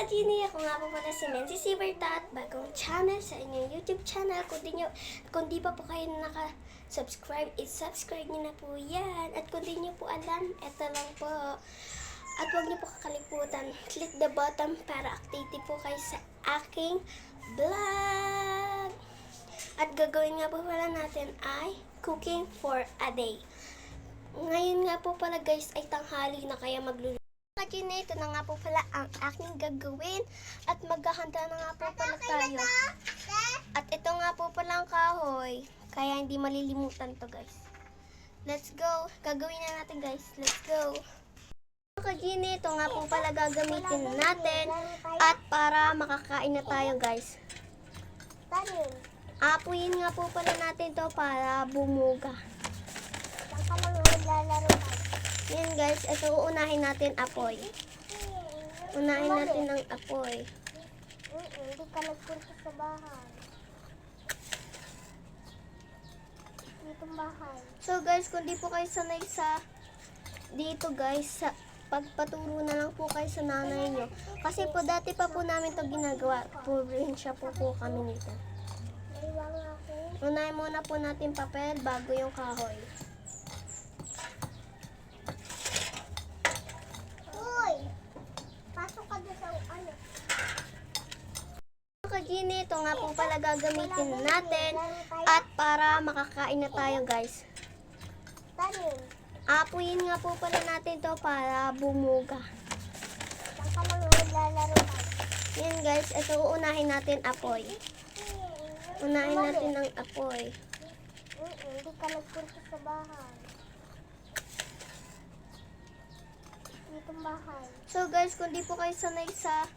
Kajini, ako nga po pala si Nancy Siberta at bagong channel sa inyong YouTube channel. Kung di pa po kayo naka-subscribe, subscribe niyo na po yan. At kung di niyo po alam, eto lang po. At huwag niyo po kakalimutan, click the button para activity po kayo sa aking vlog. At gagawin nga po pala natin ay cooking for a day. Ngayon nga po pala guys ay tanghali na, kaya magluluto. Kajini, ito na nga po pala ang aking gagawin at maghahanda na nga po pala tayo. At ito nga po pala ang kahoy, kaya hindi malilimutan to guys. Let's go! Gagawin na natin guys. Let's go! Kajini, ito nga po pala gagamitin natin at para makakain na tayo guys. Apuyin nga po pala natin to para bumuga. Saan ka lang maglalaro ka? Yan guys, ito uunahin natin apoy. Unahin natin ang apoy. Hindi ka nagpunta sa bahay. Ditong bahay. So guys, kung di po kayo sanay sa dito guys, sa pagpaturo na lang po kayo sa nanay nyo. Kasi po dati pa po namin to ginagawa. Probinsya po kami nito. Naiwang ako. Unahin muna po natin papel bago yung kahoy. Kajini, ito nga po pala gagamitin natin at para makakain na tayo guys. Apuyin nga po pala natin to para bumuga. Saan ka lang maglalaro ka? Yan guys, ito uunahin natin apoy. Unahin natin ang apoy. Hindi ka nagpunta sa bahay. Ditong bahay. So guys, kung di po kayo sanay sa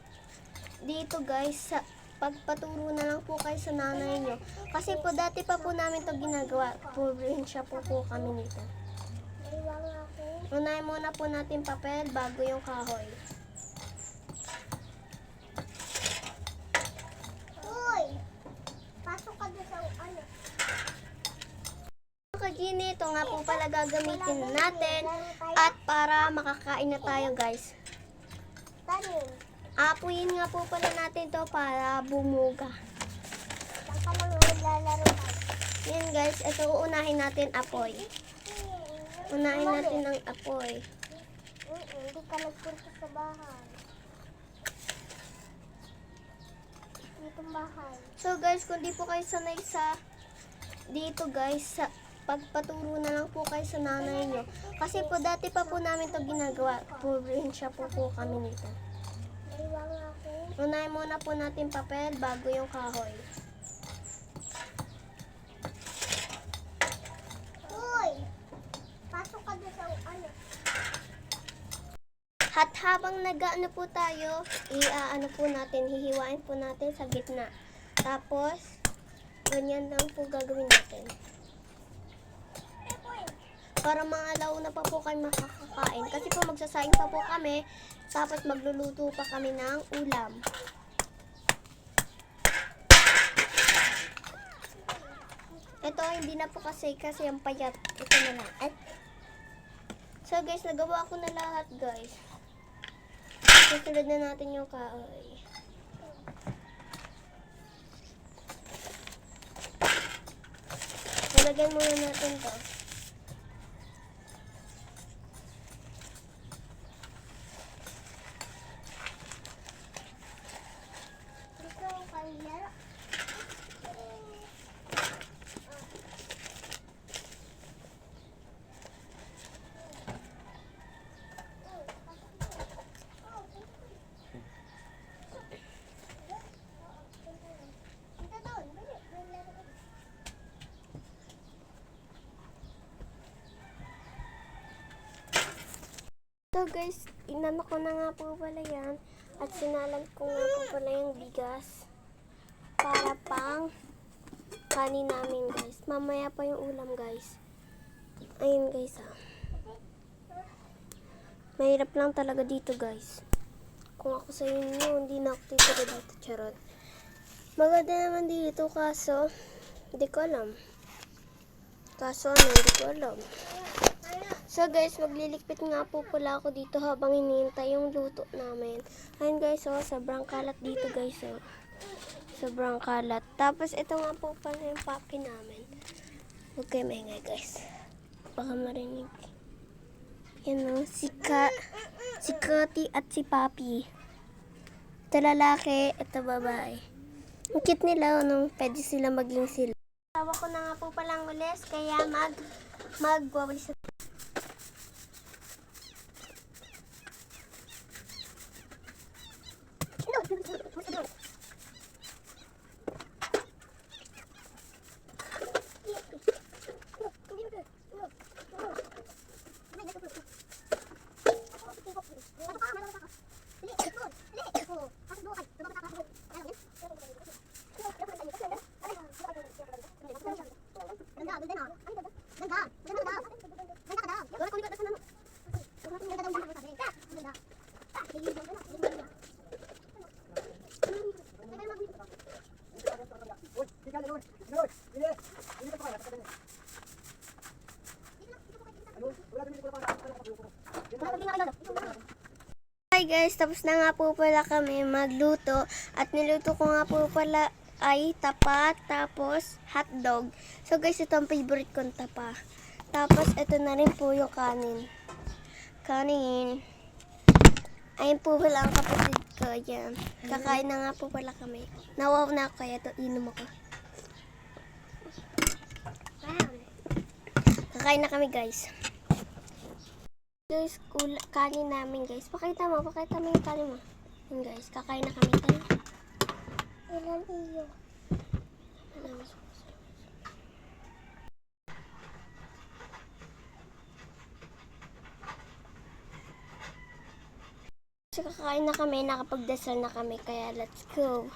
dito guys, sa pagpaturo na lang po kayo sa nanay nyo. Kasi po dati pa po namin to ginagawa. Probinsya po kami nito. Naiwang ako. Unahin muna po natin papel bago yung kahoy. Uy! Pasok ka doon sa ano? Kajini, ito nga po pala gagamitin natin at para makakain na tayo guys. Apuyin nga po pala natin to para bumuga. Saan ka lang maglalaro ka? Yan guys, ito uunahin natin apoy. Unahin natin ang apoy. Hindi ka nagpunta sa bahay. Ditong bahay. So guys, kung di po kayo sanay sa dito guys, sa pagpaturo na lang po kayo sa nanay nyo. Kasi po dati pa po namin to ginagawa. Probinsya po kami nito. Naiwang ako. Unahin muna po natin papel bago yung kahoy. Uy! Pasok ka doon sa ano? At habang nag-ano po tayo, i-ano po natin, hihiwain po natin sa gitna. Tapos, ganyan lang po gagawin natin. Para mga alauna pa po kayo makakakain. Kasi po magsasaing pa po kami, tapos magluluto pa kami ng ulam. Ito, hindi na po kasi ang payat. Ito na lang. So guys, nagawa ko na lahat guys. Susunod na natin yung kahoy. Nalagyan muna natin to. Ikaw kaya? So guys, inano ko na nga po pala yan at sinalan ko nga po pala yung bigas para pang kanin namin guys. Mamaya pa yung ulam guys. Ayun guys ah. Mahirap lang talaga dito guys. Kung ako sa inyo, hindi na ako titira dito. Charot. Maganda naman dito kaso hindi ko alam. Hindi ko alam. So guys, magliligpit nga po pala ako dito habang hinihintay yung luto namin. Ayun guys, oh, sobrang kalat dito guys, oh. Sobrang kalat. Tapos ito nga po pala yung papi namin. Huwag kayo maingay guys. Baka marinig. Yan o, si Kati at si Papi. Ito lalaki, ito babae. Ang cute nila, nung pwede sila maging sila. Tawa ko na nga po palang ulis, kaya magwawalis na. Hi guys, tapos na nga po pala kami magluto at niluto ko nga po pala ay tapa tapos hotdog. So guys, ito ang favorite kong tapa. Tapos ito na rin po yung kanin. Ayun po pala ang kapatid ko. Yan. Kakain na nga po pala kami. Nawaw na ako kaya ito inom ako. Kakain na kami guys. Guys, kanin namin guys. Pakita mo yung kanin mo. Yun guys, kakain na kami tayo. Ilan iyo? So, kakain na kami, nakapagdasal na kami, kaya let's go.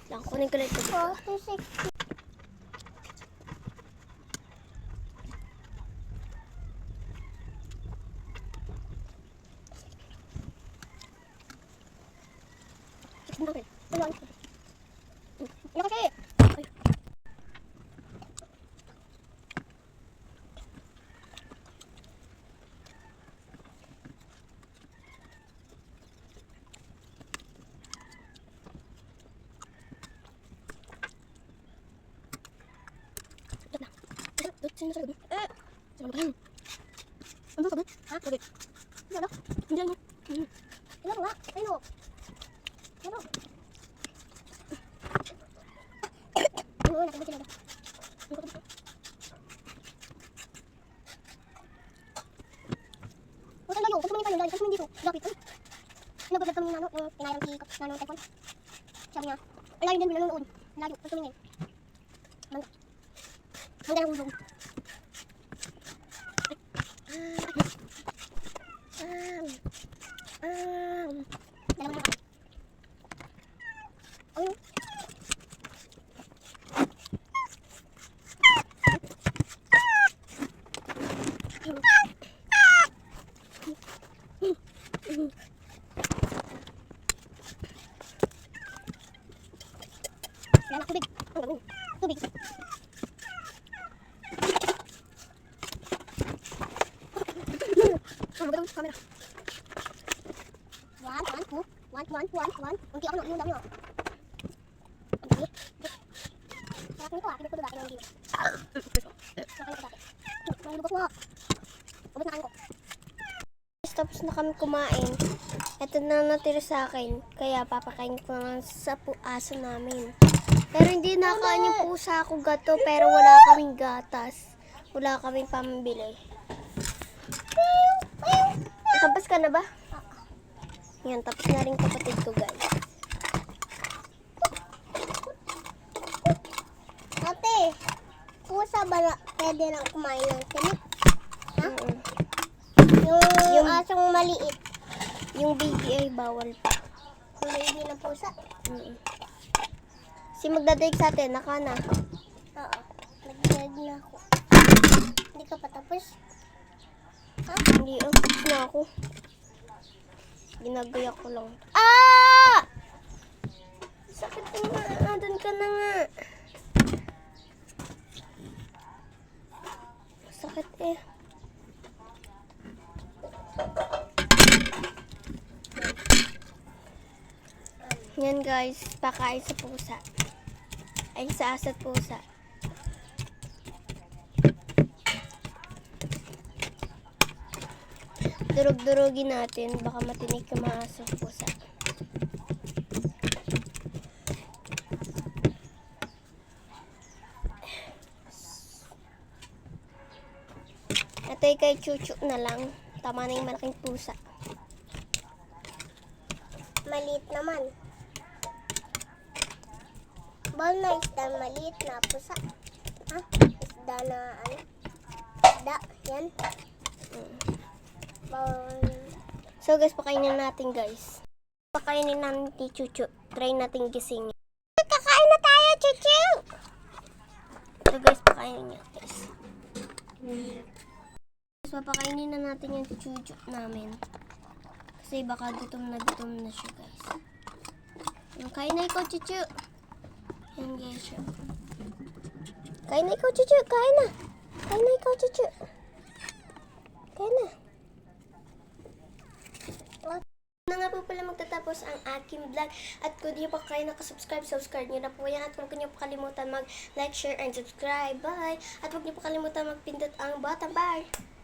Lang, kunin ko lang ito. 46. Sabi niya, ang layo din nanonood. Layo, pag tumingin. Hanggang nahulog. Dalawa na ako. Ayun. Wala na, tubig. Ang gawin. Tubig. Ang gawin, camera. One. Unti ako na, yung dami ako. Ang dami. Sarap nito ah, pinagpulo dati ng hindi. Sarap nito dati. Ang lubos mo. Ubus na kain ko. Tapos na kami kumain. Ito na natira sa akin. Kaya papakain ko naman sa aso namin. Pero hindi nakain yung pusa ko gato. Pero wala kaming gatas. Wala kaming pambili. Tapos ka na ba? Yan, tapos na rin kapatid ko guys. Ate, pusa ba na pwede lang kumain ng silip? Ha? Yung asong maliit. Yung baby ay bawal pa. Yung baby ng pusa. Si magdadaig sa atin, naka na. Oo, nag-drag na ako. Hindi ka pa tapos? Ha? Hindi, tapos na ako. Ginagaya ko lang. Ah! Sakit na nga. Doon ka na nga. Sakit eh. Yan guys, pakain sa pusa. Ay, sa asa't pusa. Durog-durogin natin, baka matinig yung mga aso pusa. Ito ay kay Chuchu na lang. Tama na yung malaking pusa. Maliit naman. Bawal na isda maliit na pusa. Ha? Isda na ano? Isda. Yan. Bawal. So guys, pakainin natin guys. Pakainin natin ni Chuchu. Try natin gisingin. Kakain na tayo, Chuchu! So guys, pakainin niya guys. So pakainin na natin yung Chuchu namin. Kasi baka gutom na siya guys. Kain na ikaw, Chuchu. Yan guys siya. Kain na ikaw, Chuchu. Kain na. Kain na ikaw, Chuchu. Kain na. Na nga po pala magtatapos ang aking vlog. At kung di pa kayo nakasubscribe, subscribe nyo na po yan. At huwag nyo po kalimutan mag-like, share, and subscribe. Bye! At huwag nyo po kalimutan magpindot ang button. Bye!